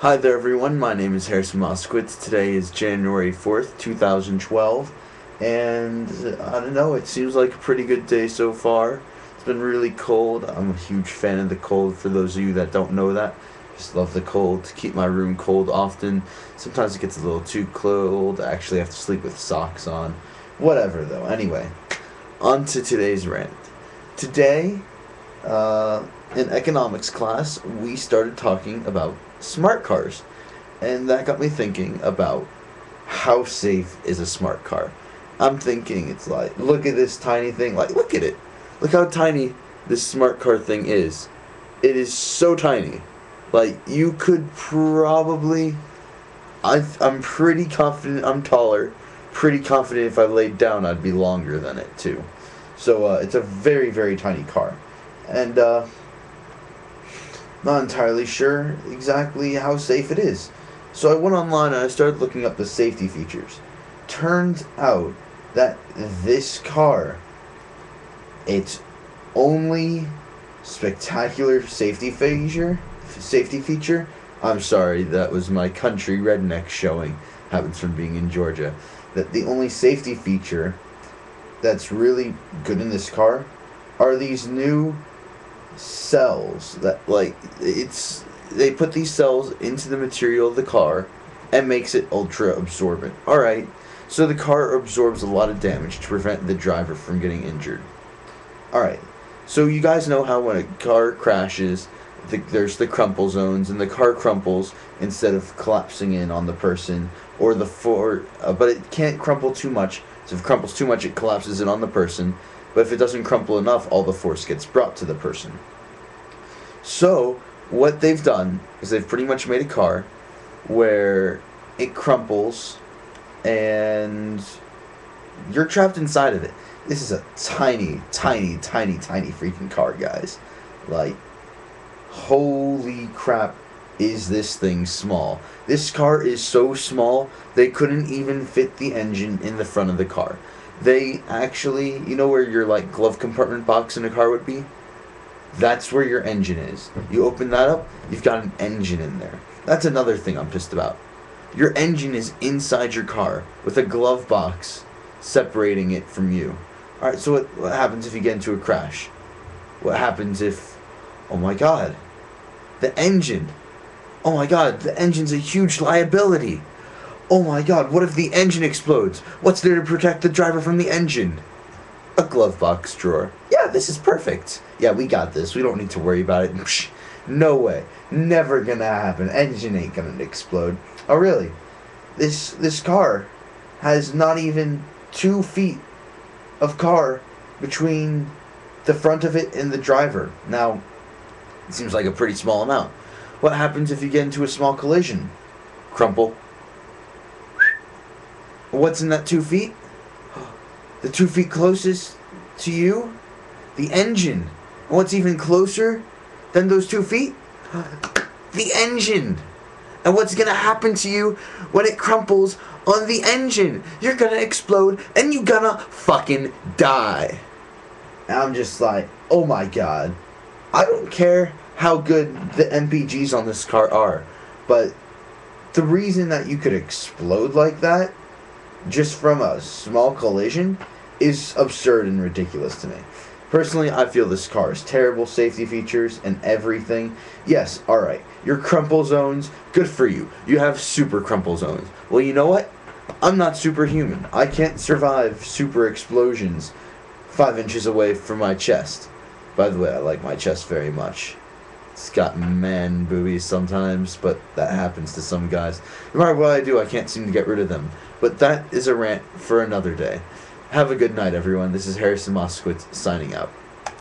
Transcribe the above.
Hi there everyone, my name is Harrison Moskowitz. Today is January 4th, 2012, and I don't know, it seems like a pretty good day so far. It's been really cold. I'm a huge fan of the cold, for those of you that don't know that. Just love the cold, keep my room cold often. Sometimes it gets a little too cold, I actually have to sleep with socks on. Whatever though, anyway, on to today's rant. Today, in economics class, we started talking about smart cars, and that got me thinking about how safe is a smart car. I'm thinking, it's like, look at this tiny thing, like, look at it, look how tiny this smart car thing is. It is so tiny, like, you could probably, I'm pretty confident, I'm taller, pretty confident if I laid down I'd be longer than it too. So it's a very, very tiny car, and not entirely sure exactly how safe it is. So I went online and I started looking up the safety features. Turns out that this car, its only spectacular safety feature, I'm sorry, that was my country redneck showing, happens from being in Georgia, that the only safety feature that's really good in this car are these new cells that, like, they put these cells into the material of the car and makes it ultra absorbent. Alright, so the car absorbs a lot of damage to prevent the driver from getting injured. Alright, so you guys know how when a car crashes, there's the crumple zones, and the car crumples instead of collapsing in on the person, or but it can't crumple too much, so if it crumples too much it collapses in on the person. But if it doesn't crumple enough, all the force gets brought to the person. So, what they've done is they've pretty much made a car where it crumples and you're trapped inside of it. This is a tiny, tiny, tiny, tiny freaking car, guys. Like, holy crap, is this thing small. This car is so small, they couldn't even fit the engine in the front of the car. They actually, you know where your, like, glove compartment box in a car would be? That's where your engine is. You open that up, you've got an engine in there. That's another thing I'm pissed about. Your engine is inside your car with a glove box separating it from you. Alright, so what happens if you get into a crash? What happens if, oh my god, the engine. Oh my god, the engine's a huge liability. Oh my god, what if the engine explodes? What's there to protect the driver from the engine? A glove box drawer. Yeah, this is perfect. Yeah, we got this. We don't need to worry about it. Psh, no way. Never gonna happen. Engine ain't gonna explode. Oh, really? This car has not even 2 feet of car between the front of it and the driver. Now, it seems like a pretty small amount. What happens if you get into a small collision? Crumple. What's in that 2 feet? The 2 feet closest to you? The engine. And what's even closer than those 2 feet? The engine. And what's gonna happen to you when it crumples on the engine? You're gonna explode and you're gonna fucking die. And I'm just like, oh my god. I don't care how good the MPGs on this car are, but the reason that you could explode like that just from a small collision is absurd and ridiculous to me. Personally, I feel this car has terrible safety features and everything. Yes, alright, your crumple zones, good for you. You have super crumple zones. Well, you know what? I'm not superhuman. I can't survive super explosions 5 inches away from my chest. By the way, I like my chest very much. It's got man boobies sometimes, but that happens to some guys. No matter what I do, I can't seem to get rid of them. But that is a rant for another day. Have a good night, everyone. This is Harrison Moskowitz signing out.